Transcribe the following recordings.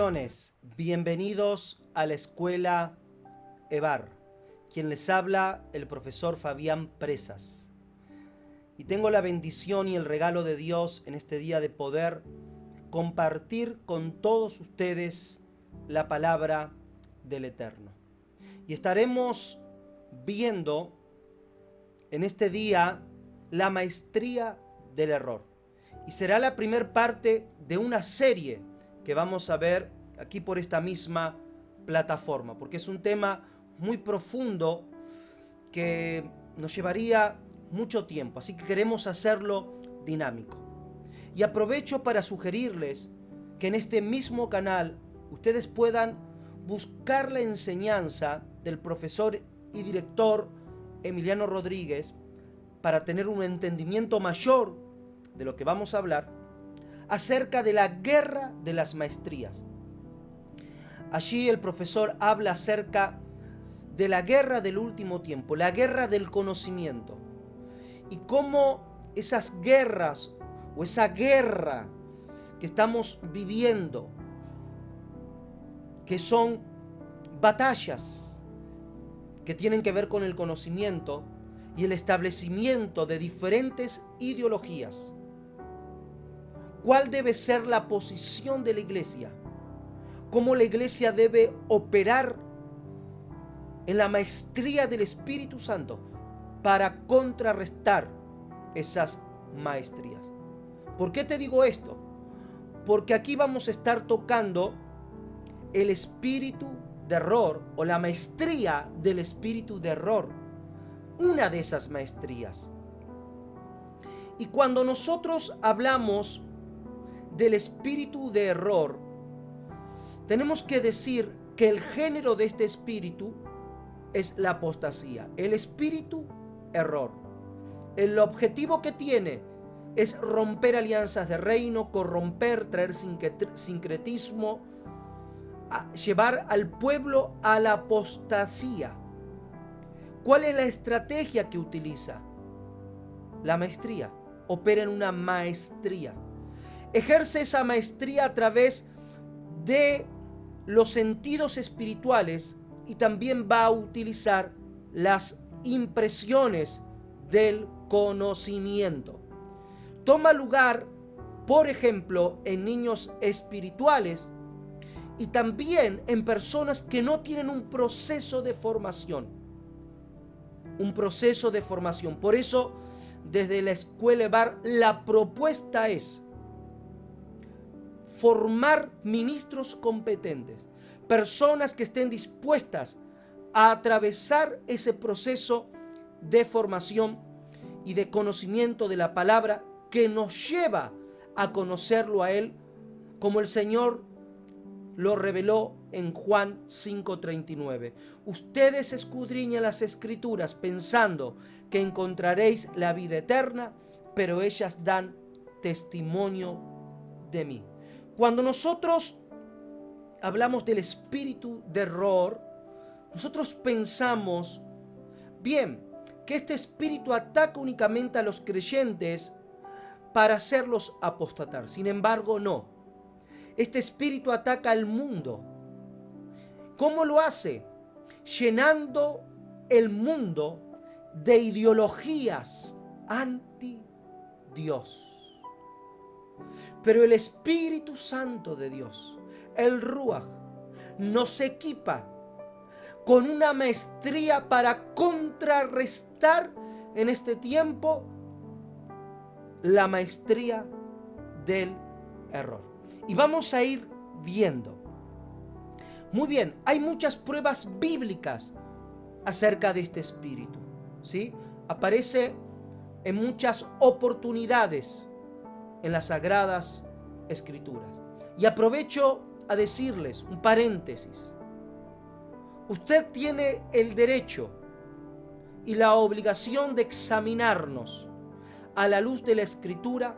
Bendiciones, bienvenidos a la escuela EVAR. Quien les habla, el profesor Fabián Presas. Y tengo la bendición y el regalo de Dios en este día de poder compartir con todos ustedes la palabra del Eterno. Y estaremos viendo en este día la maestría del error. Y será la primera parte de una serie que vamos a ver aquí por esta misma plataforma, porque es un tema muy profundo que nos llevaría mucho tiempo, así que queremos hacerlo dinámico. Y aprovecho para sugerirles que en este mismo canal ustedes puedan buscar la enseñanza del profesor y director Emiliano Rodríguez para tener un entendimiento mayor de lo que vamos a hablar acerca de la guerra de las maestrías. Allí el profesor habla acerca de la guerra del último tiempo, la guerra del conocimiento, y cómo esas guerras o esa guerra que estamos viviendo, que son batallas que tienen que ver con el conocimiento y el establecimiento de diferentes ideologías. ¿Cuál debe ser la posición de la iglesia? ¿Cómo la iglesia debe operar en la maestría del Espíritu Santo para contrarrestar esas maestrías? ¿Por qué te digo esto? Porque aquí vamos a estar tocando el espíritu de error o la maestría del espíritu de error, una de esas maestrías. Y cuando nosotros hablamos del espíritu de error, tenemos que decir que el género de este espíritu es la apostasía, el espíritu error. El objetivo que tiene es romper alianzas de reino, corromper, traer sincretismo, llevar al pueblo a la apostasía. ¿Cuál es la estrategia que utiliza? La maestría. Opera en una maestría. Ejerce esa maestría a través de los sentidos espirituales y también va a utilizar las impresiones del conocimiento. Toma lugar, por ejemplo, en niños espirituales y también en personas que no tienen un proceso de formación. Por eso, desde la escuela EVAR, la propuesta es formar ministros competentes, personas que estén dispuestas a atravesar ese proceso de formación y de conocimiento de la palabra que nos lleva a conocerlo a Él, como el Señor lo reveló en Juan 5:39. Ustedes escudriñan las Escrituras pensando que encontraréis la vida eterna, pero ellas dan testimonio de mí. Cuando nosotros hablamos del espíritu de error, nosotros pensamos, bien, que este espíritu ataca únicamente a los creyentes para hacerlos apostatar. Sin embargo, no. Este espíritu ataca al mundo. ¿Cómo lo hace? Llenando el mundo de ideologías anti-Dios. Pero el Espíritu Santo de Dios, el Ruach, nos equipa con una maestría para contrarrestar en este tiempo la maestría del error. Y vamos a ir viendo. Muy bien, hay muchas pruebas bíblicas acerca de este espíritu, ¿sí? Aparece en muchas oportunidades en las Sagradas Escrituras. Y aprovecho a decirles un paréntesis. Usted tiene el derecho y la obligación de examinarnos a la luz de la Escritura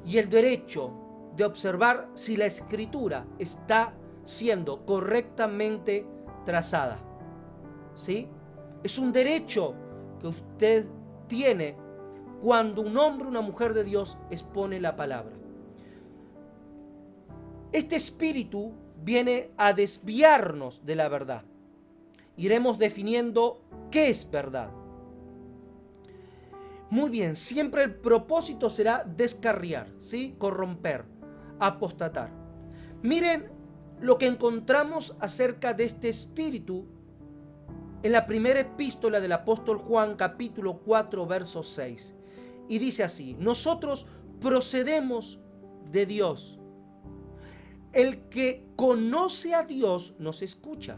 y el derecho de observar si la Escritura está siendo correctamente trazada. ¿Sí? Es un derecho que usted tiene cuando un hombre o una mujer de Dios expone la palabra. Este espíritu viene a desviarnos de la verdad. Iremos definiendo qué es verdad. Muy bien, siempre el propósito será descarriar, ¿sí? Corromper, apostatar. Miren lo que encontramos acerca de este espíritu en la primera epístola del apóstol Juan, capítulo 4, verso 6. Y dice así: nosotros procedemos de Dios. El que conoce a Dios nos escucha,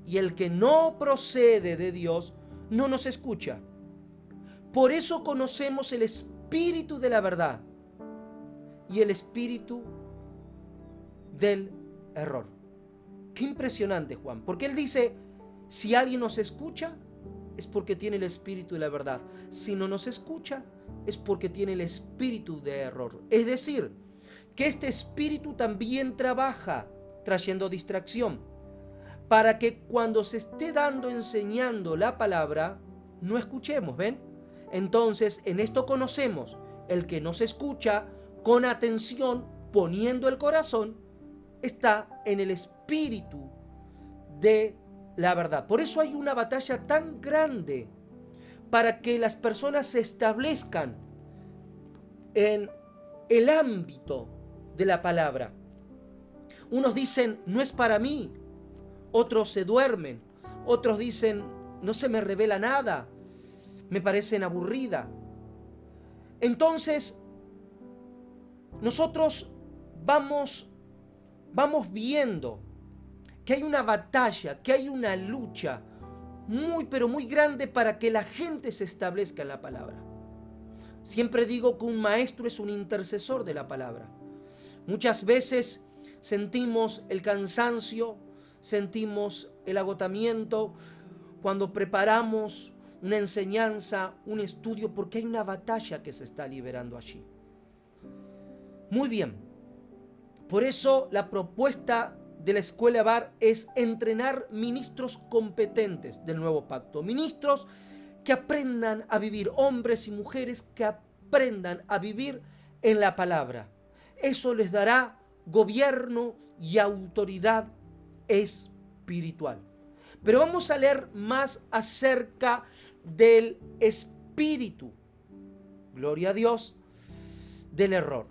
y el que no procede de Dios no nos escucha. Por eso conocemos el espíritu de la verdad y el espíritu del error. Qué impresionante, Juan, porque él dice: si alguien nos escucha, es porque tiene el espíritu de la verdad. Si no nos escucha, es porque tiene el espíritu de error. Es decir, que este espíritu también trabaja trayendo distracción, para que cuando se esté enseñando la palabra, no escuchemos, ¿ven? Entonces, en esto conocemos: el que nos escucha con atención, poniendo el corazón, está en el espíritu de la verdad. Por eso hay una batalla tan grande para que las personas se establezcan en el ámbito de la palabra. Unos dicen: no es para mí. Otros se duermen. Otros dicen: no se me revela nada. Me parecen aburrida. Entonces, nosotros vamos viendo que hay una batalla, que hay una lucha muy, pero muy grande para que la gente se establezca en la palabra. Siempre digo que un maestro es un intercesor de la palabra. Muchas veces sentimos el cansancio, sentimos el agotamiento cuando preparamos una enseñanza, un estudio, porque hay una batalla que se está liberando allí. Muy bien. Por eso la propuesta de la Escuela Bar es entrenar ministros competentes del nuevo pacto. Ministros que aprendan a vivir, hombres y mujeres que aprendan a vivir en la palabra. Eso les dará gobierno y autoridad espiritual. Pero vamos a leer más acerca del espíritu, gloria a Dios, del error.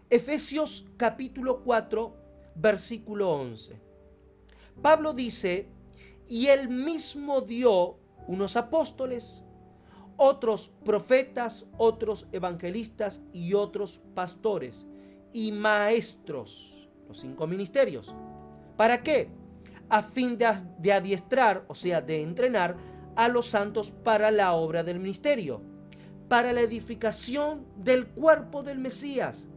Efesios capítulo 4, versículo 11. Pablo dice: y él mismo dio unos apóstoles, otros profetas, otros evangelistas y otros pastores y maestros, los 5 ministerios. ¿Para qué? A fin de adiestrar, o sea, de entrenar a los santos para la obra del ministerio, para la edificación del cuerpo del Mesías,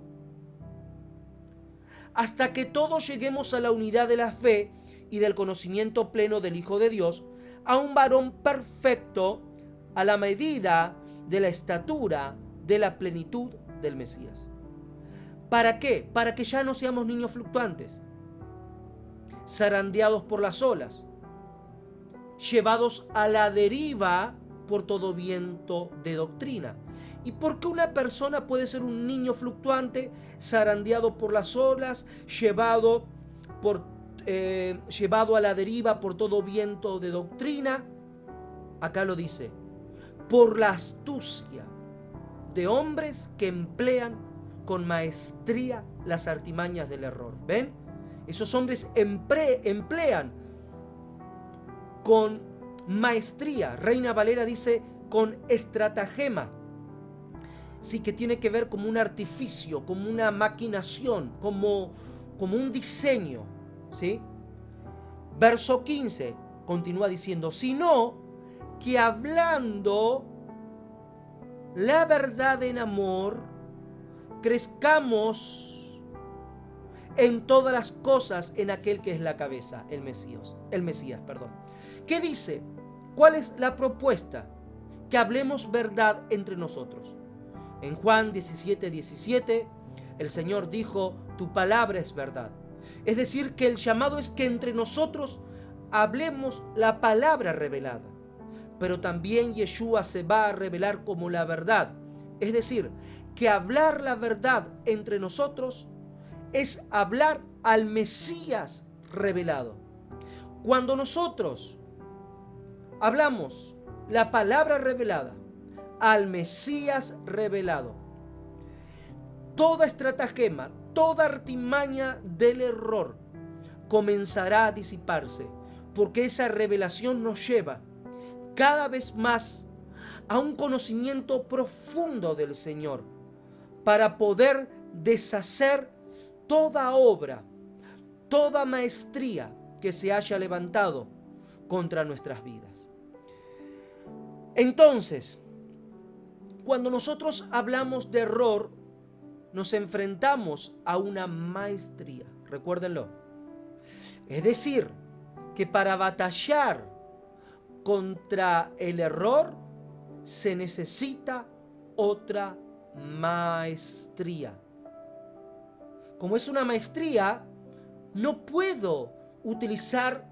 hasta que todos lleguemos a la unidad de la fe y del conocimiento pleno del Hijo de Dios, a un varón perfecto, a la medida de la estatura de la plenitud del Mesías. ¿Para qué? Para que ya no seamos niños fluctuantes, zarandeados por las olas, llevados a la deriva por todo viento de doctrina. ¿Y por qué una persona puede ser un niño fluctuante, zarandeado por las olas, llevado a la deriva por todo viento de doctrina? Acá lo dice: por la astucia de hombres que emplean con maestría las artimañas del error. ¿Ven? Esos hombres emplean con maestría. Reina Valera dice con estratagema. Sí, que tiene que ver como un artificio, como una maquinación, como un diseño, ¿sí? Verso 15 continúa diciendo: sino que hablando la verdad en amor, crezcamos en todas las cosas en aquel que es la cabeza, el Mesías. ¿Qué dice? ¿Cuál es la propuesta? Que hablemos verdad entre nosotros. En Juan 17:17, el Señor dijo: tu palabra es verdad. Es decir, que el llamado es que entre nosotros hablemos la palabra revelada. Pero también Yeshua se va a revelar como la verdad. Es decir, que hablar la verdad entre nosotros es hablar al Mesías revelado. Cuando nosotros hablamos la palabra revelada al Mesías revelado, toda estratagema, toda artimaña del error comenzará a disiparse, porque esa revelación nos lleva cada vez más a un conocimiento profundo del Señor, para poder deshacer toda obra, toda maestría que se haya levantado contra nuestras vidas. Entonces, cuando nosotros hablamos de error, nos enfrentamos a una maestría. Recuérdenlo. Es decir, que para batallar contra el error se necesita otra maestría. Como es una maestría, no puedo utilizar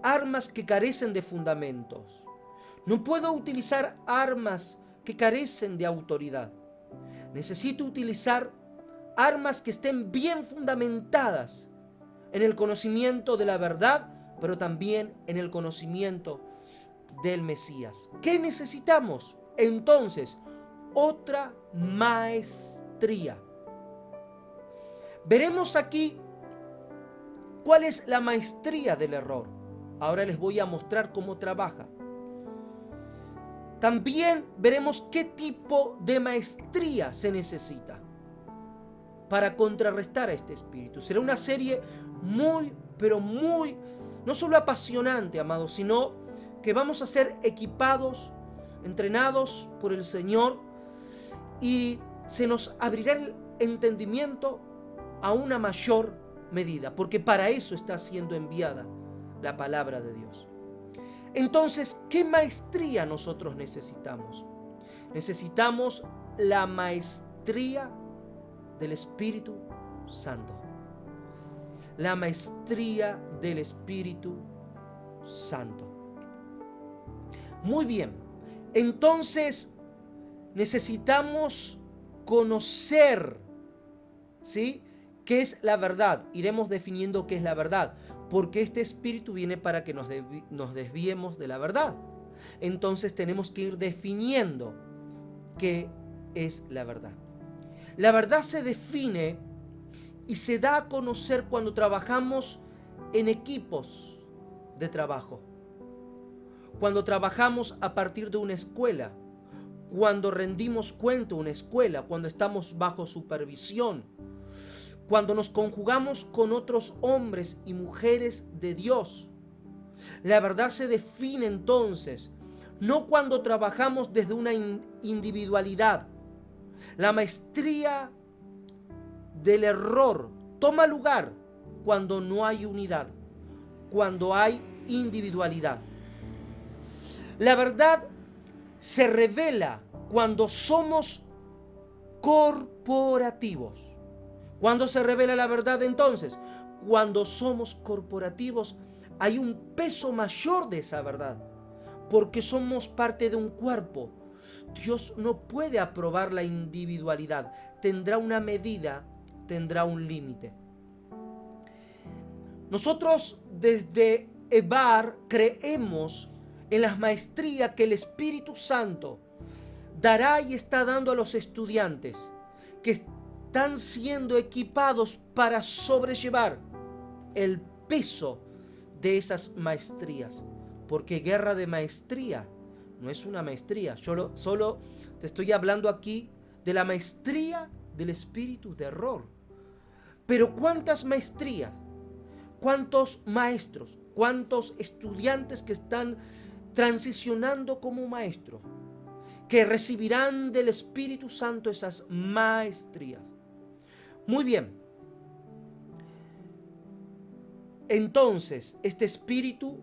armas que carecen de fundamentos. No puedo utilizar armas que carecen de autoridad. Necesito utilizar armas que estén bien fundamentadas en el conocimiento de la verdad, pero también en el conocimiento del Mesías. ¿Qué necesitamos? Entonces, otra maestría. Veremos aquí cuál es la maestría del error. Ahora les voy a mostrar cómo trabaja. También veremos qué tipo de maestría se necesita para contrarrestar a este espíritu. Será una serie muy, pero muy, no solo apasionante, amados, sino que vamos a ser equipados, entrenados por el Señor, y se nos abrirá el entendimiento a una mayor medida, porque para eso está siendo enviada la palabra de Dios. Entonces, ¿qué maestría nosotros necesitamos? Necesitamos la maestría del Espíritu Santo. La maestría del Espíritu Santo. Muy bien, entonces necesitamos conocer, ¿sí?, qué es la verdad. Iremos definiendo qué es la verdad, porque este espíritu viene para que nos desviemos de la verdad. Entonces tenemos que ir definiendo qué es la verdad. La verdad se define y se da a conocer cuando trabajamos en equipos de trabajo, cuando trabajamos a partir de una escuela, cuando rendimos cuenta a una escuela, cuando estamos bajo supervisión, cuando nos conjugamos con otros hombres y mujeres de Dios. La verdad se define entonces, no cuando trabajamos desde una individualidad. La maestría del error toma lugar cuando no hay unidad, cuando hay individualidad. La verdad se revela cuando somos corporativos. ¿Cuándo se revela la verdad entonces? Cuando somos corporativos, hay un peso mayor de esa verdad, porque somos parte de un cuerpo. Dios no puede aprobar la individualidad. Tendrá una medida, tendrá un límite. Nosotros desde EBAR creemos en las maestrías que el Espíritu Santo dará y está dando a los estudiantes que están siendo equipados para sobrellevar el peso de esas maestrías. Porque guerra de maestría no es una maestría. Yo solo te estoy hablando aquí de la maestría del espíritu de error. Pero ¿cuántas maestrías? ¿Cuántos maestros? ¿Cuántos estudiantes que están transicionando como maestros? Que recibirán del Espíritu Santo esas maestrías. Muy bien. Entonces, este espíritu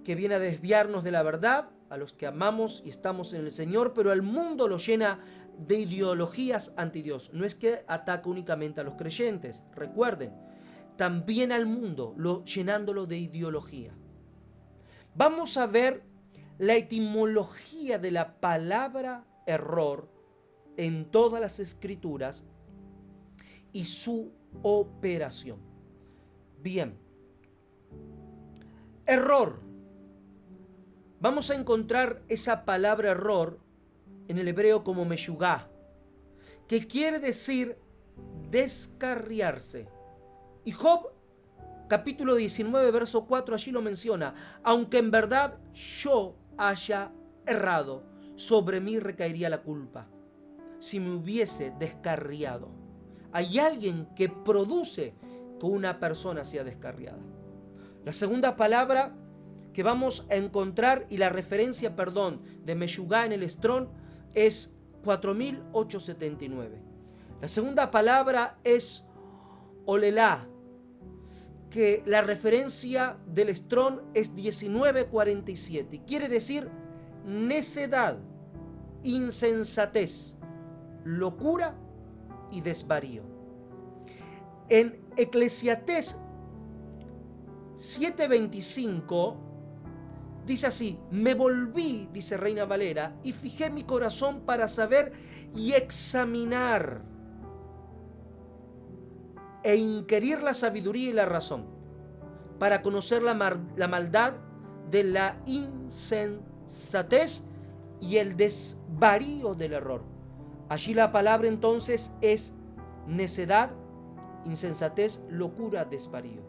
que viene a desviarnos de la verdad, a los que amamos y estamos en el Señor, pero al mundo lo llena de ideologías anti Dios. No es que ataca únicamente a los creyentes, recuerden, también al mundo, llenándolo de ideología. Vamos a ver la etimología de la palabra error en todas las escrituras y su operación. Bien. Error. Vamos a encontrar esa palabra error en el hebreo como meshugá, que quiere decir descarriarse. Y Job, capítulo 19, verso 4, allí lo menciona. Aunque en verdad yo haya errado, sobre mí recaería la culpa si me hubiese descarriado. Hay alguien que produce que una persona sea descarriada. La segunda palabra que vamos a encontrar y la referencia, de meshugá en el Strong es 4879. La segunda palabra es olelá, que la referencia del Strong es 1947. Quiere decir necedad, insensatez, locura y desvarío. En Eclesiastés 7:25 dice así: me volví, dice Reina Valera, y fijé mi corazón para saber y examinar e inquirir la sabiduría y la razón, para conocer la maldad de la insensatez y el desvarío del error. Allí la palabra entonces es necedad, insensatez, locura, desvarío.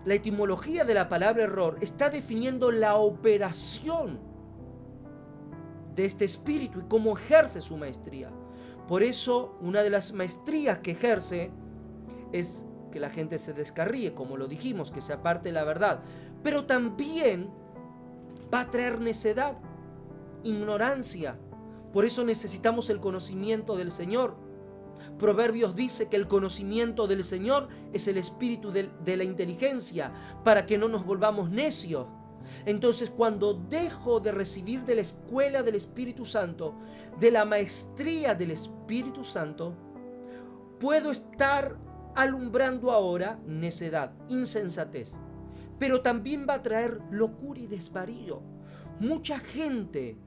La etimología de la palabra error está definiendo la operación de este espíritu y cómo ejerce su maestría. Por eso, una de las maestrías que ejerce es que la gente se descarríe, como lo dijimos, que se aparte de la verdad. Pero también va a traer necedad, ignorancia. Por eso necesitamos el conocimiento del Señor. Proverbios dice que el conocimiento del Señor es el espíritu de la inteligencia, para que no nos volvamos necios. Entonces, cuando dejo de recibir de la escuela del Espíritu Santo, de la maestría del Espíritu Santo, puedo estar alumbrando ahora necedad, insensatez, pero también va a traer locura y desvarío. Mucha gente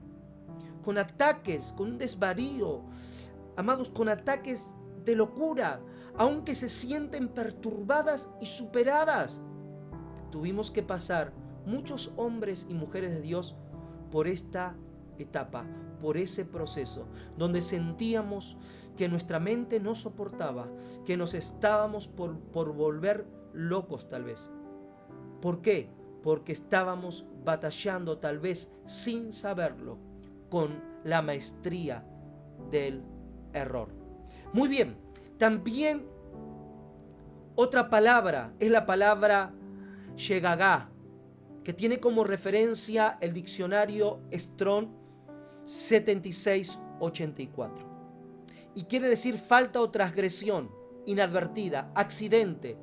con ataques, con un desvarío, amados, con ataques de locura, aunque se sienten perturbadas y superadas. Tuvimos que pasar muchos hombres y mujeres de Dios por esta etapa, por ese proceso, donde sentíamos que nuestra mente no soportaba, que nos estábamos por volver locos tal vez. ¿Por qué? Porque estábamos batallando tal vez sin saberlo con la maestría del error. Muy bien, también otra palabra es la palabra shegagá, que tiene como referencia el diccionario Strong 7684. Y quiere decir falta o transgresión, inadvertida, accidente,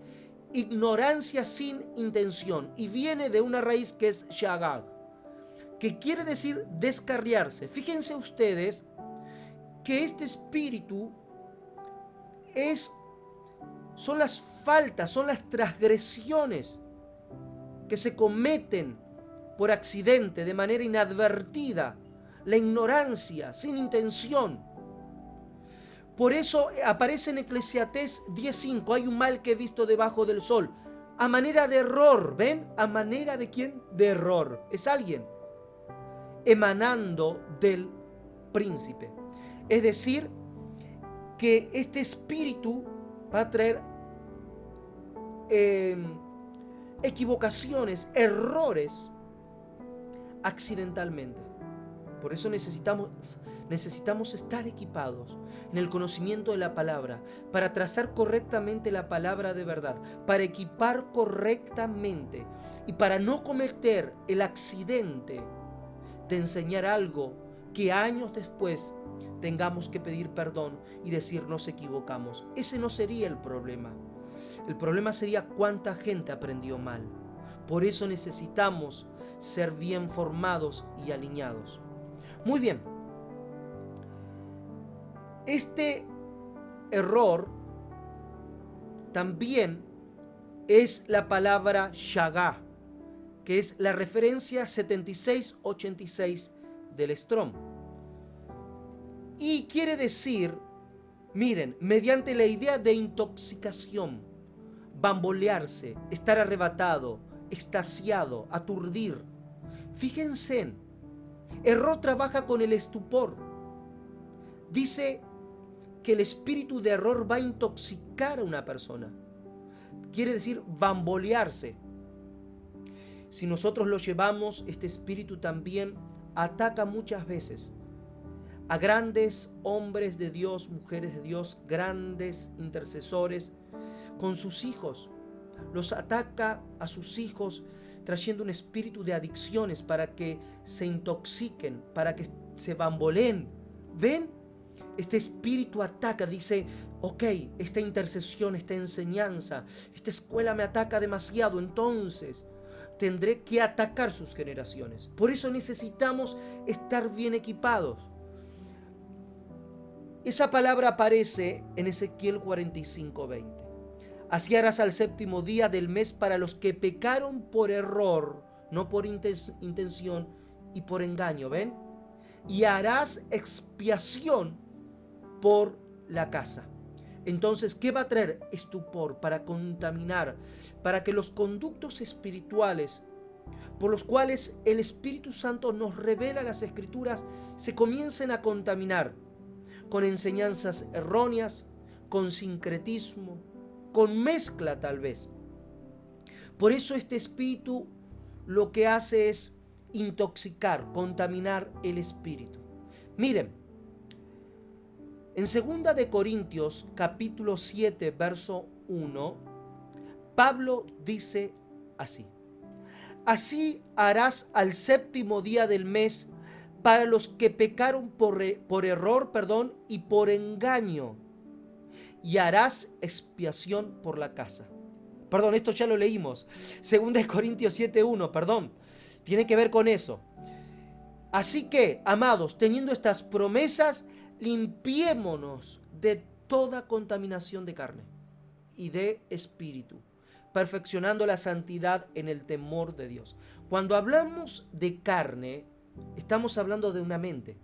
ignorancia sin intención. Y viene de una raíz que es shagag, que quiere decir descarriarse. Fíjense ustedes que este espíritu son las faltas, son las transgresiones que se cometen por accidente, de manera inadvertida, la ignorancia, sin intención. Por eso aparece en Eclesiastés 10:5, hay un mal que he visto debajo del sol, a manera de error, ¿ven? ¿A manera de quién? De error. Es alguien emanando del príncipe. Es decir, que este espíritu va a traer equivocaciones, errores accidentalmente. Por eso necesitamos estar equipados en el conocimiento de la palabra, para trazar correctamente la palabra de verdad, para equipar correctamente y para no cometer el accidente de enseñar algo que años después tengamos que pedir perdón y decir nos equivocamos. Ese no sería el problema. El problema sería cuánta gente aprendió mal. Por eso necesitamos ser bien formados y alineados. Muy bien. Este error también es la palabra shagá, que es la referencia 7686 del Strong. Y quiere decir Miren, mediante la idea de intoxicación, bambolearse, estar arrebatado, extasiado, aturdir. Fíjense, error trabaja con el estupor. Dice que el espíritu de error va a intoxicar a una persona. Quiere decir bambolearse. Si nosotros lo llevamos, este espíritu también ataca muchas veces a grandes hombres de Dios, mujeres de Dios, grandes intercesores, con sus hijos. Los ataca a sus hijos trayendo un espíritu de adicciones para que se intoxiquen, para que se bamboleen. ¿Ven? Este espíritu ataca, dice, ok, esta intercesión, esta enseñanza, esta escuela me ataca demasiado, entonces tendré que atacar sus generaciones. Por eso necesitamos estar bien equipados. Esa palabra aparece en Ezequiel 45:20. Así harás al séptimo día del mes para los que pecaron por error, no por intención y por engaño, ¿ven? Y harás expiación por la casa. Entonces, ¿qué va a traer? Estupor, para contaminar, para que los conductos espirituales por los cuales el Espíritu Santo nos revela las Escrituras se comiencen a contaminar con enseñanzas erróneas, con sincretismo, con mezcla tal vez. Por eso este espíritu lo que hace es intoxicar, contaminar el espíritu. Miren, en 2 de Corintios capítulo 7 verso 1, Pablo dice así: así harás al séptimo día del mes para los que pecaron por error, y por engaño, y harás expiación por la casa. Perdón, esto ya lo leímos. 2 de Corintios 7:1, tiene que ver con eso. Así que, amados, teniendo estas promesas, limpiémonos de toda contaminación de carne y de espíritu, perfeccionando la santidad en el temor de Dios. Cuando hablamos de carne, estamos hablando de una mente.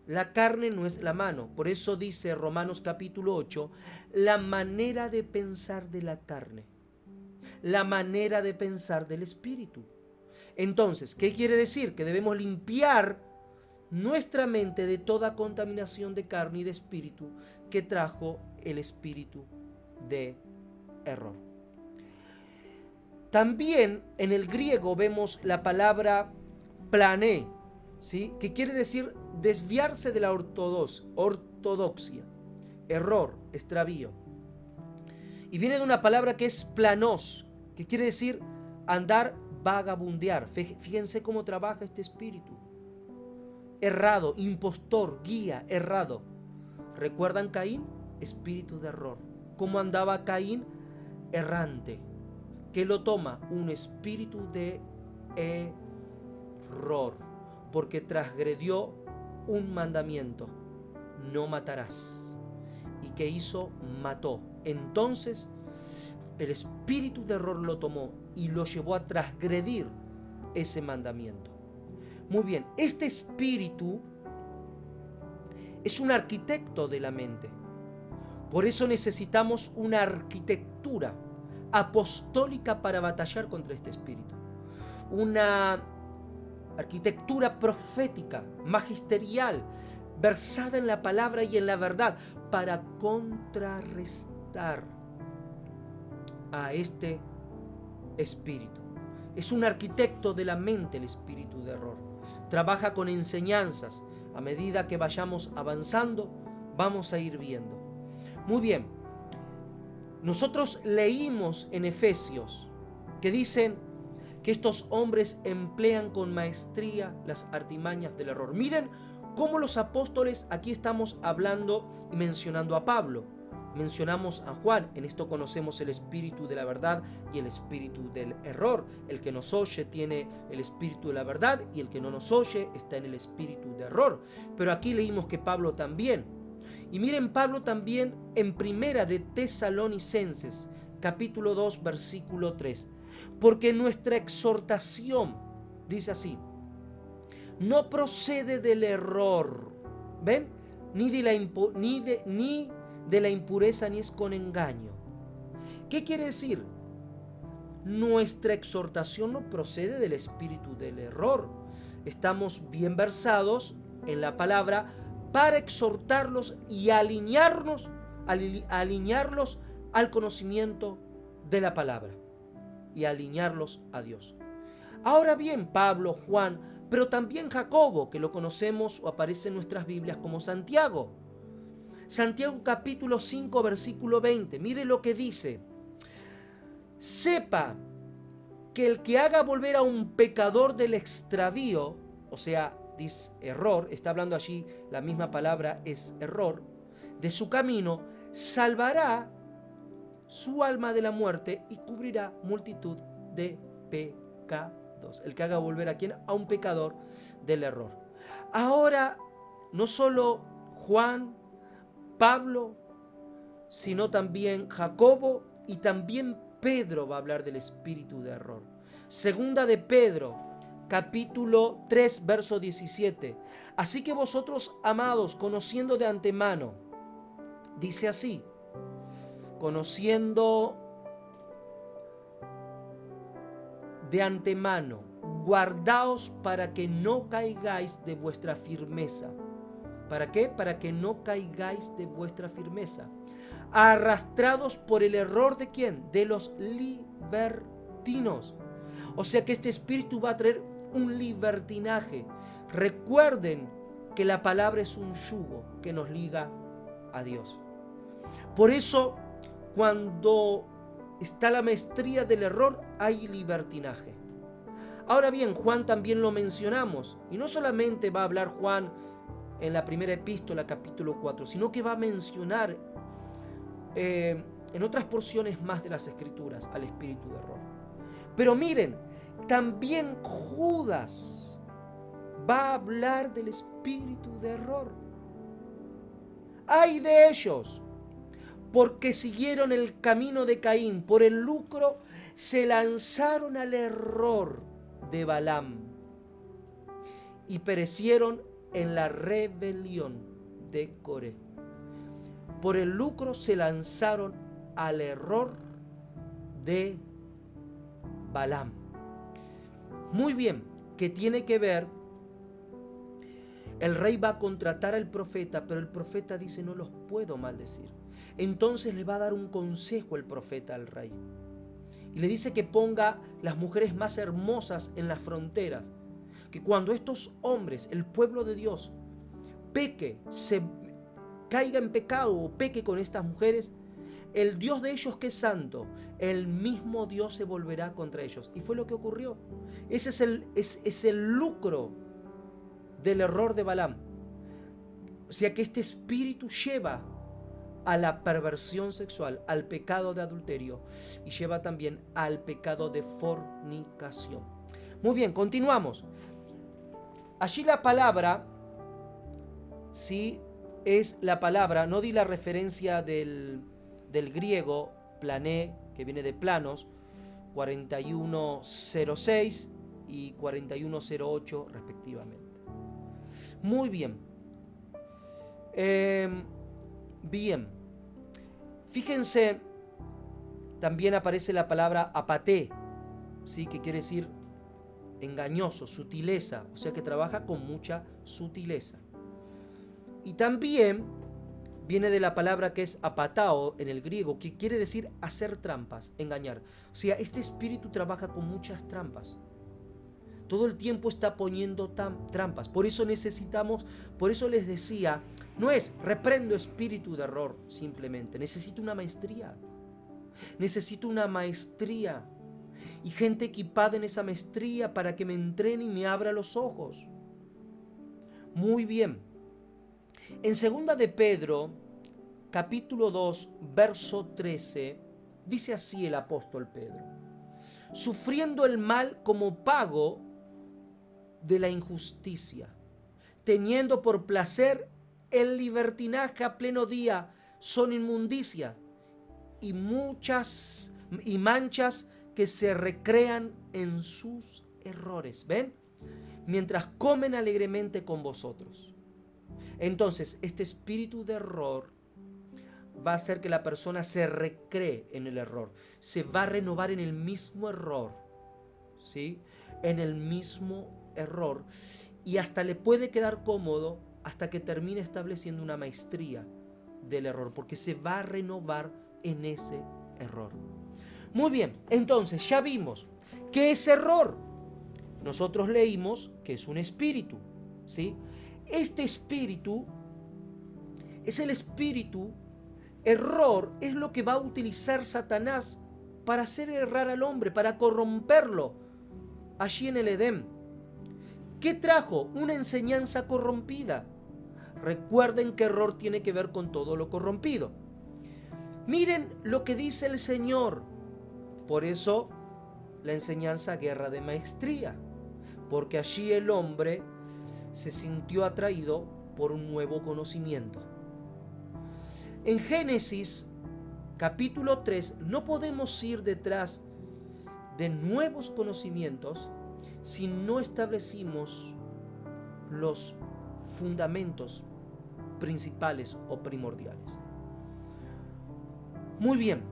La carne no es la mano. Por eso dice Romanos capítulo 8, la manera de pensar de la carne, la manera de pensar del espíritu. Entonces, ¿qué quiere decir? Que debemos limpiar nuestra mente de toda contaminación de carne y de espíritu que trajo el espíritu de error. También en el griego vemos la palabra plané, ¿sí? Que quiere decir desviarse de la ortodoxia, error, extravío. Y viene de una palabra que es planos, que quiere decir andar, vagabundear. Fíjense cómo trabaja este espíritu. Errado, impostor, guía, errado. ¿Recuerdan Caín? Espíritu de error. ¿Cómo andaba Caín? Errante. ¿Qué lo toma? Un espíritu de error, porque transgredió un mandamiento: no matarás. ¿Y qué hizo? Mató. Entonces el espíritu de error lo tomó y lo llevó a transgredir ese mandamiento. Muy bien, este espíritu es un arquitecto de la mente. Por eso necesitamos una arquitectura apostólica para batallar contra este espíritu. Una arquitectura profética, magisterial, versada en la palabra y en la verdad, para contrarrestar a este espíritu. Es un arquitecto de la mente el espíritu de error. Trabaja con enseñanzas. A medida que vayamos avanzando, vamos a ir viendo. Muy bien. Nosotros leímos en Efesios que dicen que estos hombres emplean con maestría las artimañas del error. Miren cómo los apóstoles, aquí estamos hablando y mencionando a Pablo, mencionamos a Juan. En esto conocemos el espíritu de la verdad y el espíritu del error. El que nos oye tiene el espíritu de la verdad y el que no nos oye está en el espíritu de error. Pero aquí leímos que Pablo también. Y miren Pablo también en Primera de Tesalonicenses, capítulo 2, versículo 3. Porque nuestra exhortación, dice así, no procede del error, ¿ven? Ni de la impureza ni es con engaño. ¿Qué quiere decir? Nuestra exhortación no procede del espíritu del error. Estamos bien versados en la palabra para exhortarlos y alinearlos al conocimiento de la palabra y alinearlos a Dios. Ahora bien, Pablo, Juan, pero también Jacobo, que lo conocemos o aparece en nuestras Biblias como Santiago. Santiago capítulo 5, versículo 20. Mire lo que dice. Sepa que el que haga volver a un pecador del extravío, o sea, dice error, está hablando allí, la misma palabra es error, de su camino, salvará su alma de la muerte y cubrirá multitud de pecados. El que haga volver a quién? A un pecador del error. Ahora, no solo Juan, Pablo, sino también Jacobo y también Pedro va a hablar del espíritu de error. Segunda de Pedro, capítulo 3, verso 17. Así que vosotros, amados, conociendo de antemano, dice así, conociendo de antemano, guardaos para que no caigáis de vuestra firmeza. ¿Para qué? Para que no caigáis de vuestra firmeza. Arrastrados por el error ¿de quién? De los libertinos. O sea que este espíritu va a traer un libertinaje. Recuerden que la palabra es un yugo que nos liga a Dios. Por eso, cuando está la maestría del error, hay libertinaje. Ahora bien, Juan también lo mencionamos. Y no solamente va a hablar Juan en la primera epístola, capítulo 4, sino que va a mencionar en otras porciones más de las Escrituras al espíritu de error. Pero miren, también Judas va a hablar del espíritu de error. ¡Ay de ellos! Porque siguieron el camino de Caín, por el lucro se lanzaron al error de Balaam y perecieron en la rebelión de Coré. Por el lucro se lanzaron al error de Balaam. Muy bien, ¿qué tiene que ver? El rey va a contratar al profeta, pero el profeta dice, no los puedo maldecir. Entonces le va a dar un consejo el profeta al rey. Y le dice que ponga las mujeres más hermosas en las fronteras. Que cuando estos hombres, el pueblo de Dios, peque, se caiga en pecado o peque con estas mujeres, el Dios de ellos que es santo, el mismo Dios se volverá contra ellos. Y fue lo que ocurrió. Ese es el lucro del error de Balaam. O sea que este espíritu lleva a la perversión sexual, al pecado de adulterio y lleva también al pecado de fornicación. Muy bien, continuamos. Allí la palabra, sí, es la palabra, no di la referencia del griego plané, que viene de planos, 4106 y 4108 respectivamente. Muy bien. Bien. Fíjense, también aparece la palabra apaté, ¿sí? Que quiere decir engañoso, sutileza, o sea que trabaja con mucha sutileza. Y también viene de la palabra que es apatao en el griego, que quiere decir hacer trampas, engañar. O sea, este espíritu trabaja con muchas trampas. Todo el tiempo está poniendo trampas. Por eso necesitamos, por eso les decía, no es reprendo espíritu de error simplemente. Necesito una maestría. Necesito una maestría. Y gente equipada en esa maestría para que me entrene y me abra los ojos. Muy bien. En segunda de Pedro, capítulo 2, verso 13, dice así el apóstol Pedro. Sufriendo el mal como pago de la injusticia, teniendo por placer el libertinaje a pleno día, son inmundicias y manchas que se recrean en sus errores. ¿Ven? Mientras comen alegremente con vosotros. Entonces, este espíritu de error va a hacer que la persona se recree en el error, se va a renovar en el mismo error, ¿sí? En el mismo error, y hasta le puede quedar cómodo hasta que termine estableciendo una maestría del error, porque se va a renovar en ese error. Muy bien, entonces ya vimos que es error. Nosotros leímos que es un espíritu, ¿sí? Este espíritu es el espíritu error, es lo que va a utilizar Satanás para hacer errar al hombre, para corromperlo allí en el Edén. ¿Qué trajo? Una enseñanza corrompida. Recuerden que error tiene que ver con todo lo corrompido. Miren lo que dice el Señor. Por eso la enseñanza guerra de maestría, porque allí el hombre se sintió atraído por un nuevo conocimiento. En Génesis capítulo 3 no podemos ir detrás de nuevos conocimientos si no establecimos los fundamentos principales o primordiales. Muy bien,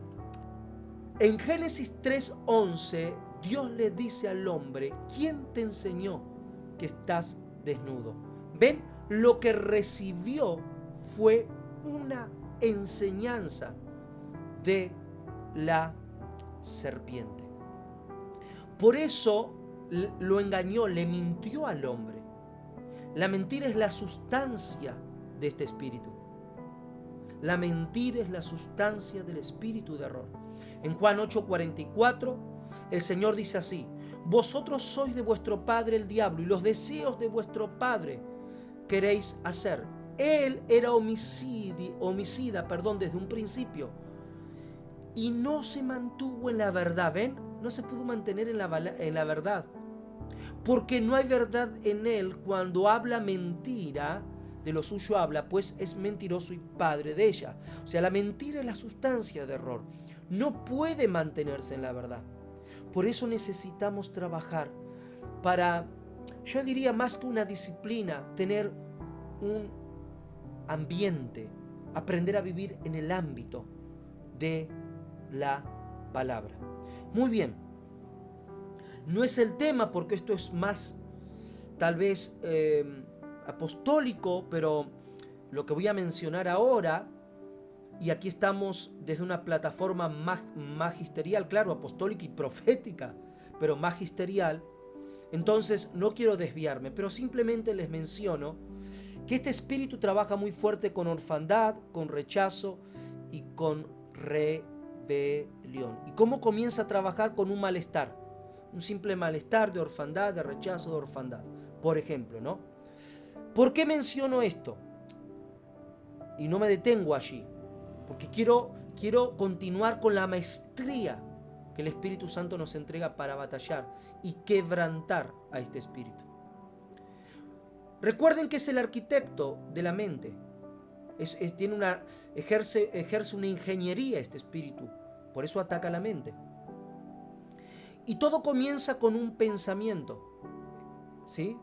en Génesis 3:11 Dios le dice al hombre: ¿quién te enseñó que estás desnudo? ¿Ven? Lo que recibió fue una enseñanza de la serpiente. Por eso lo engañó, le mintió al hombre. La mentira es la sustancia de este espíritu. La mentira es la sustancia del espíritu de error. En Juan 8:44, el Señor dice así: vosotros sois de vuestro padre el diablo, y los deseos de vuestro padre queréis hacer. Él era homicida, desde un principio, y no se mantuvo en la verdad. ¿Ven? No se pudo mantener en la verdad, porque no hay verdad en él. Cuando habla mentira, de lo suyo habla, pues es mentiroso y padre de ella. O sea, la mentira es la sustancia de error. No puede mantenerse en la verdad. Por eso necesitamos trabajar para, yo diría más que una disciplina, tener un ambiente, aprender a vivir en el ámbito de la palabra. Muy bien, no es el tema porque esto es más tal vez apostólico, pero lo que voy a mencionar ahora, y aquí estamos desde una plataforma magisterial, claro, apostólica y profética, pero magisterial. Entonces no quiero desviarme, pero simplemente les menciono que este espíritu trabaja muy fuerte con orfandad, con rechazo y con rebelión. ¿Y cómo comienza a trabajar? Con un malestar, un simple malestar de orfandad, de rechazo, de orfandad, por ejemplo, ¿no? ¿Por qué menciono esto? Y no me detengo allí, porque quiero continuar con la maestría que el Espíritu Santo nos entrega para batallar y quebrantar a este espíritu. Recuerden que es el arquitecto de la mente. Ejerce una ingeniería este espíritu, por eso ataca la mente. Y todo comienza con un pensamiento, ¿sí?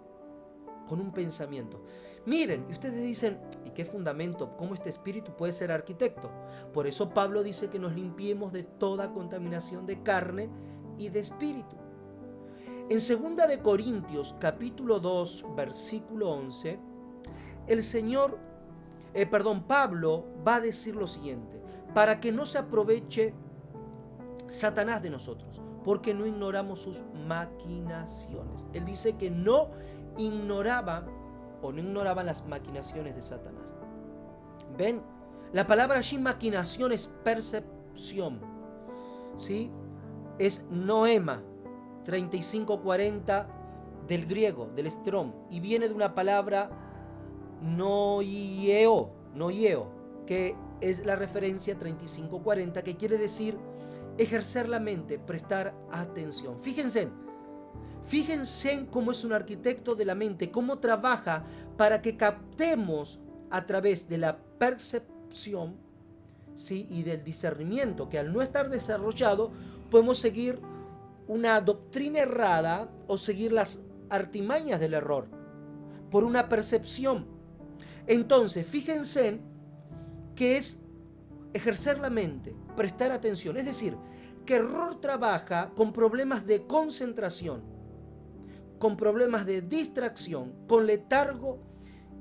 Con un pensamiento. Miren, y ustedes dicen, ¿y qué fundamento? ¿Cómo este espíritu puede ser arquitecto? Por eso Pablo dice que nos limpiemos de toda contaminación de carne y de espíritu. En 2 de Corintios, capítulo 2, versículo 11, Pablo va a decir lo siguiente: para que no se aproveche Satanás de nosotros, porque no ignoramos sus maquinaciones. Él dice que no ignoraban las maquinaciones de Satanás. ¿Ven? La palabra allí maquinación es percepción, ¿sí? Es noema, 3540 del griego, del Strong, y viene de una palabra noieo, que es la referencia 3540, que quiere decir ejercer la mente, prestar atención. Fíjense cómo es un arquitecto de la mente, cómo trabaja para que captemos a través de la percepción, ¿sí? Y del discernimiento, que al no estar desarrollado podemos seguir una doctrina errada o seguir las artimañas del error por una percepción. Entonces, fíjense que es ejercer la mente, prestar atención. Es decir, que error trabaja con problemas de concentración, con problemas de distracción, con letargo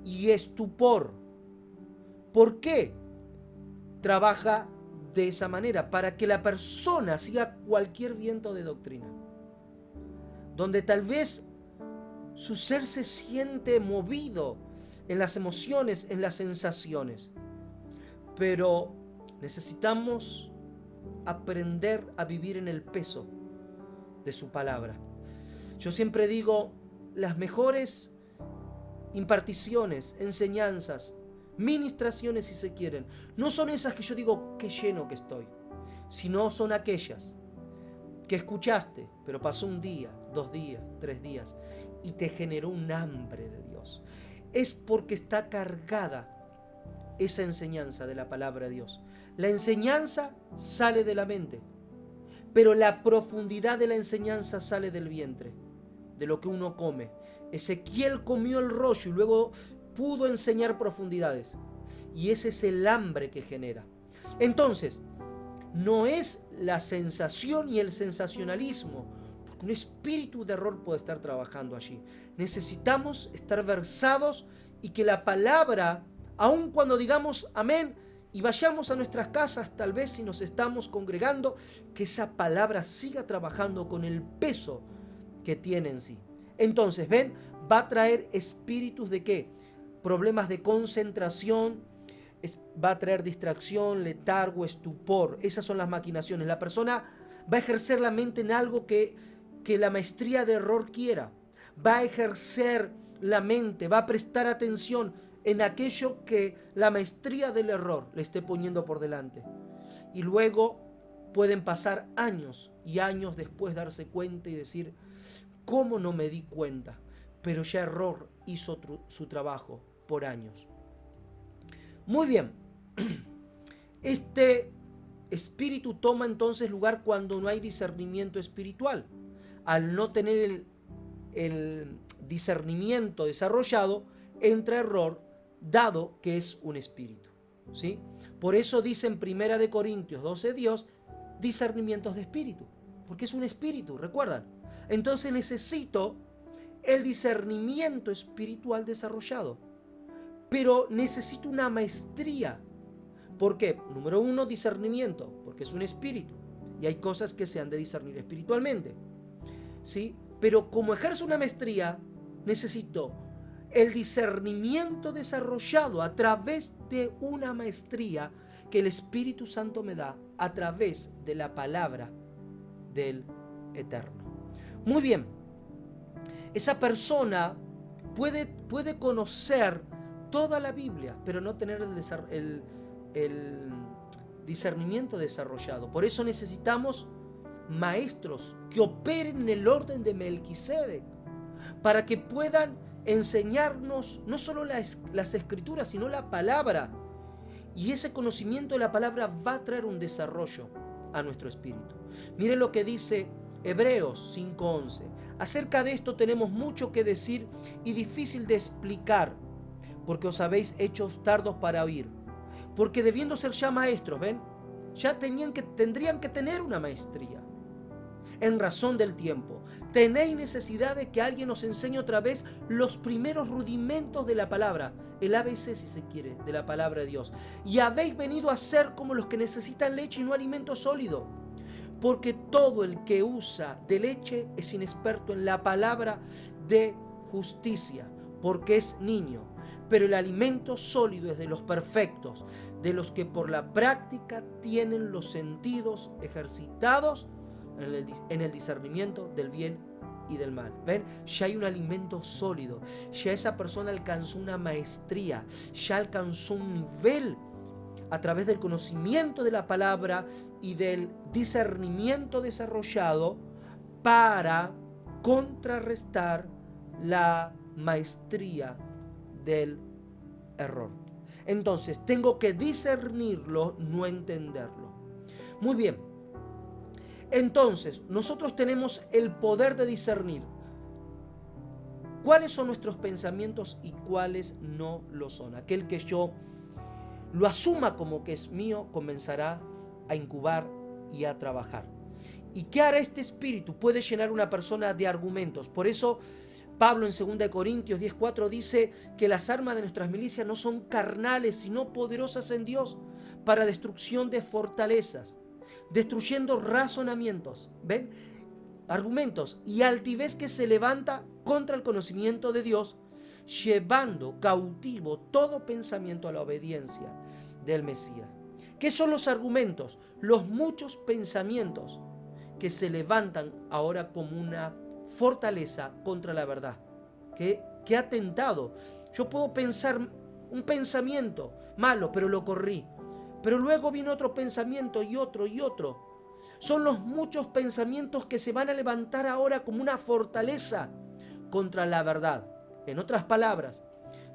y estupor. ¿Por qué trabaja de esa manera? Para que la persona siga cualquier viento de doctrina, donde tal vez su ser se siente movido en las emociones, en las sensaciones. Pero necesitamos aprender a vivir en el peso de su palabra. Yo siempre digo, las mejores imparticiones, enseñanzas, ministraciones si se quieren, no son esas que yo digo qué lleno que estoy, sino son aquellas que escuchaste, pero pasó un día, 2 días, 3 días y te generó un hambre de Dios. Es porque está cargada esa enseñanza de la palabra de Dios. La enseñanza sale de la mente, pero la profundidad de la enseñanza sale del vientre, de lo que uno come. Ezequiel comió el rollo y luego pudo enseñar profundidades. Y ese es el hambre que genera. Entonces, no es la sensación y el sensacionalismo, porque un espíritu de error puede estar trabajando allí. Necesitamos estar versados y que la palabra, aun cuando digamos amén y vayamos a nuestras casas, tal vez si nos estamos congregando, que esa palabra siga trabajando con el peso que tiene en sí. Entonces, ven, va a traer espíritus de ¿qué? Problemas de concentración, va a traer distracción, letargo, estupor. Esas son las maquinaciones. La persona va a ejercer la mente en algo que la maestría de error quiera. Va a ejercer la mente, va a prestar atención en aquello que la maestría del error le esté poniendo por delante. Y luego pueden pasar años y años después darse cuenta y decir, ¿cómo no me di cuenta? Pero ya error hizo su trabajo por años. Muy bien. Este espíritu toma entonces lugar cuando no hay discernimiento espiritual. Al no tener el discernimiento desarrollado, entra error, dado que es un espíritu, ¿sí? Por eso dice en 1 Corintios 12 Dios, discernimientos de espíritu, porque es un espíritu, ¿recuerdan? Entonces necesito el discernimiento espiritual desarrollado, pero necesito una maestría. ¿Por qué? Número 1, discernimiento, porque es un espíritu y hay cosas que se han de discernir espiritualmente, ¿sí? Pero como ejerzo una maestría, necesito el discernimiento desarrollado a través de una maestría que el Espíritu Santo me da a través de la palabra del Eterno. Muy bien, esa persona puede conocer toda la Biblia, pero no tener el discernimiento desarrollado. Por eso necesitamos maestros que operen en el orden de Melquisedec, para que puedan enseñarnos no solo las escrituras, sino la palabra. Y ese conocimiento de la palabra va a traer un desarrollo a nuestro espíritu. Miren lo que dice Hebreos 5:11. Acerca de esto tenemos mucho que decir y difícil de explicar, porque os habéis hecho tardos para oír. Porque debiendo ser ya maestros, ¿ven? Ya tendrían que tener una maestría. En razón del tiempo, tenéis necesidad de que alguien os enseñe otra vez los primeros rudimentos de la palabra, el ABC si se quiere, de la palabra de Dios. Y habéis venido a ser como los que necesitan leche y no alimento sólido. Porque todo el que usa de leche es inexperto en la palabra de justicia, porque es niño. Pero el alimento sólido es de los perfectos, de los que por la práctica tienen los sentidos ejercitados en el discernimiento del bien y del mal. ¿Ven? Ya hay un alimento sólido, ya esa persona alcanzó una maestría, ya alcanzó un nivel a través del conocimiento de la palabra y del discernimiento desarrollado para contrarrestar la maestría del error. Entonces, tengo que discernirlo, no entenderlo. Muy bien. Entonces, nosotros tenemos el poder de discernir cuáles son nuestros pensamientos y cuáles no lo son. Aquel que yo lo asuma como que es mío, comenzará a incubar y a trabajar. ¿Y qué hará este espíritu? Puede llenar a una persona de argumentos. Por eso Pablo en 2 Corintios 10:4 dice que las armas de nuestras milicias no son carnales, sino poderosas en Dios para destrucción de fortalezas, destruyendo razonamientos, ¿ven? Argumentos y altivez que se levanta contra el conocimiento de Dios, llevando cautivo todo pensamiento a la obediencia del Mesías. ¿Qué son los argumentos? Los muchos pensamientos que se levantan ahora como una fortaleza contra la verdad, que ha tentado. Yo puedo pensar un pensamiento malo, pero lo corrí. Pero luego viene otro pensamiento y otro y otro. Son los muchos pensamientos que se van a levantar ahora como una fortaleza contra la verdad. En otras palabras,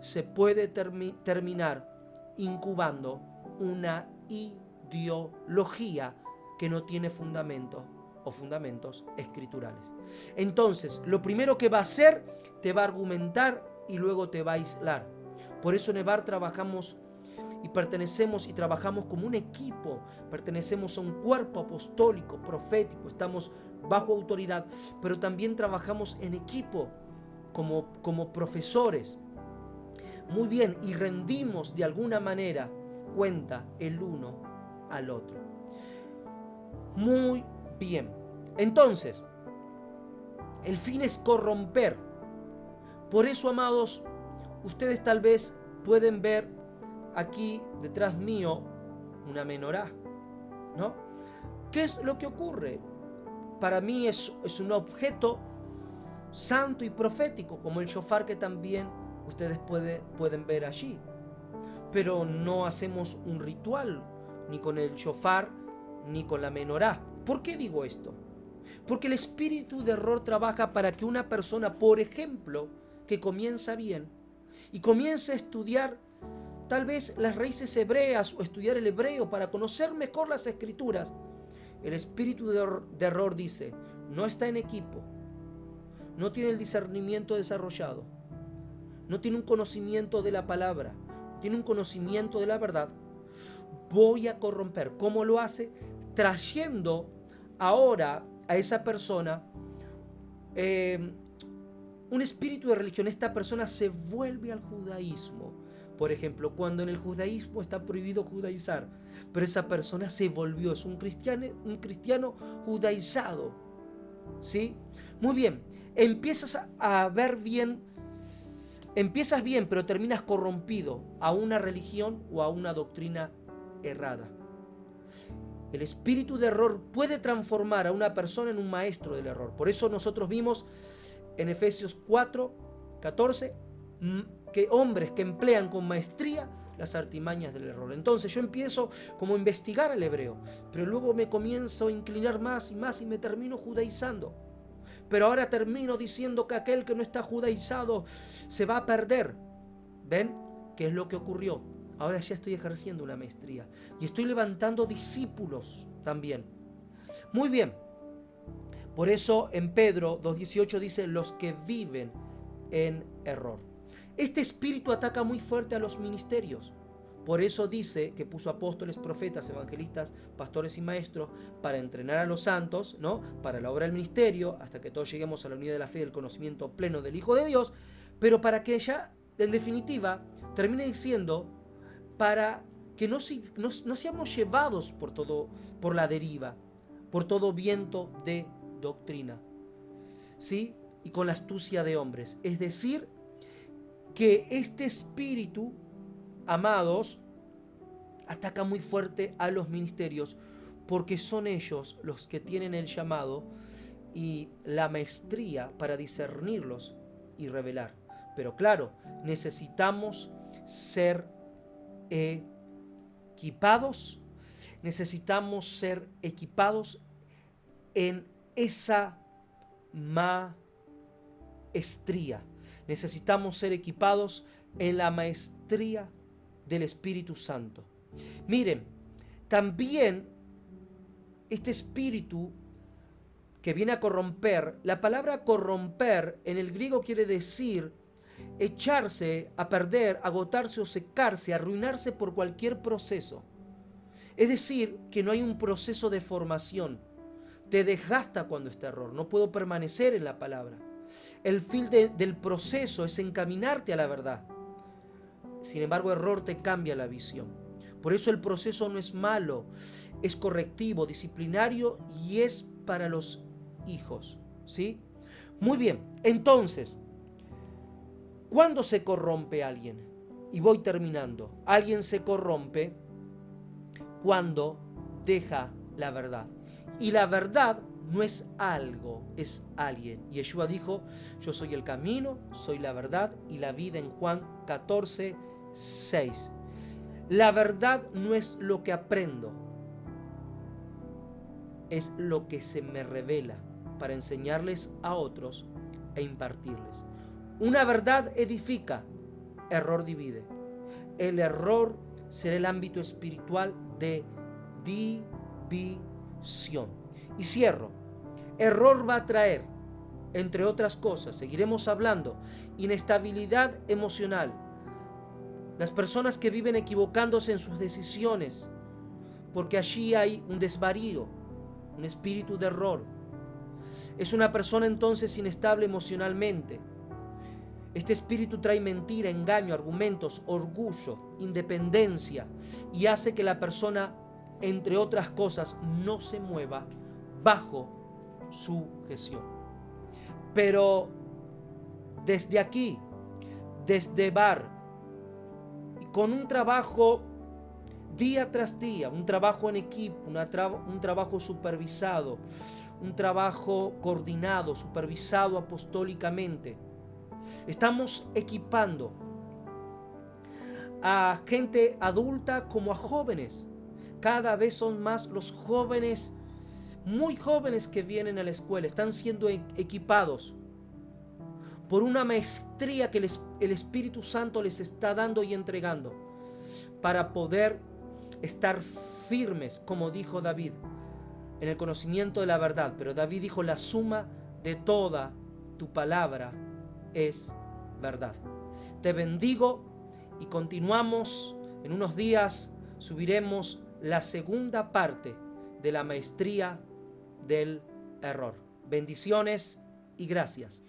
se puede terminar incubando una ideología que no tiene fundamento o fundamentos escriturales. Entonces, lo primero que va a hacer, te va a argumentar y luego te va a aislar. Por eso en EVAR trabajamos y pertenecemos y trabajamos como un equipo, pertenecemos a un cuerpo apostólico, profético, estamos bajo autoridad, pero también trabajamos en equipo como profesores. Muy bien, y rendimos de alguna manera cuenta el uno al otro. Muy bien. Entonces, el fin es corromper. Por eso, amados, ustedes tal vez pueden ver aquí detrás mío una menorá, ¿no? ¿Qué es lo que ocurre? Para mí es un objeto santo y profético, como el shofar que también ustedes pueden ver allí. Pero no hacemos un ritual ni con el shofar ni con la menorá. ¿Por qué digo esto? Porque el espíritu de error trabaja para que una persona, por ejemplo, que comienza bien y comienza a estudiar tal vez las raíces hebreas o estudiar el hebreo para conocer mejor las escrituras, el espíritu de error dice, no está en equipo, no tiene el discernimiento desarrollado, no tiene un conocimiento de la palabra, tiene un conocimiento de la verdad, voy a corromper. ¿Cómo lo hace? Trayendo ahora a esa persona un espíritu de religión. Esta persona se vuelve al judaísmo. Por ejemplo, cuando en el judaísmo está prohibido judaizar, pero esa persona se volvió, es un cristiano judaizado, ¿sí? Muy bien, empiezas a ver bien, empiezas bien, pero terminas corrompido a una religión o a una doctrina errada. El espíritu de error puede transformar a una persona en un maestro del error. Por eso nosotros vimos en Efesios 4:14 que hombres que emplean con maestría las artimañas del error. Entonces yo empiezo como a investigar el hebreo, pero luego me comienzo a inclinar más y más y me termino judaizando. Pero ahora termino diciendo que aquel que no está judaizado se va a perder. ¿Ven? ¿Qué es lo que ocurrió? Ahora ya estoy ejerciendo una maestría y estoy levantando discípulos también. Muy bien. Por eso en Pedro 2:18 dice los que viven en error. Este espíritu ataca muy fuerte a los ministerios. Por eso dice que puso apóstoles, profetas, evangelistas, pastores y maestros para entrenar a los santos, ¿no? Para la obra del ministerio, hasta que todos lleguemos a la unidad de la fe y del conocimiento pleno del Hijo de Dios, pero para que ya, en definitiva, termine diciendo para que no seamos llevados por la deriva, por todo viento de doctrina, ¿sí? Y con la astucia de hombres. Es decir, que este espíritu, amados, ataca muy fuerte a los ministerios porque son ellos los que tienen el llamado y la maestría para discernirlos y revelar. Pero claro, necesitamos ser equipados, en esa maestría. Necesitamos ser equipados en la maestría del Espíritu Santo. Miren, también este espíritu que viene a corromper, la palabra corromper en el griego quiere decir echarse a perder, agotarse o secarse, arruinarse por cualquier proceso. Es decir, que no hay un proceso de formación. Te desgasta cuando está error. No puedo permanecer en la palabra. El fin del proceso es encaminarte a la verdad. Sin embargo, error te cambia la visión. Por eso el proceso no es malo, es correctivo, disciplinario y es para los hijos. ¿Sí? Muy bien, entonces, ¿cuándo se corrompe alguien? Y voy terminando. Alguien se corrompe cuando deja la verdad. Y la verdad no es algo, es alguien. Y Yeshua dijo, yo soy el camino, soy la verdad y la vida en Juan 14:6. La verdad no es lo que aprendo, es lo que se me revela para enseñarles a otros e impartirles. Una verdad edifica, error divide. El error será el ámbito espiritual de división. Y cierro. Error va a traer, entre otras cosas, seguiremos hablando, inestabilidad emocional. Las personas que viven equivocándose en sus decisiones, porque allí hay un desvarío, un espíritu de error. Es una persona entonces inestable emocionalmente. Este espíritu trae mentira, engaño, argumentos, orgullo, independencia y hace que la persona, entre otras cosas, no se mueva bajo sujeción. Pero desde aquí, desde Bar, con un trabajo día tras día, un trabajo en equipo, un trabajo supervisado, un trabajo coordinado, supervisado apostólicamente, estamos equipando a gente adulta como a jóvenes. Cada vez son más los jóvenes, muy jóvenes que vienen a la escuela, están siendo equipados por una maestría que el Espíritu Santo les está dando y entregando para poder estar firmes, como dijo David, en el conocimiento de la verdad. Pero David dijo, la suma de toda tu palabra es verdad. Te bendigo y continuamos en unos días, subiremos la segunda parte de la maestría del error. Bendiciones y gracias.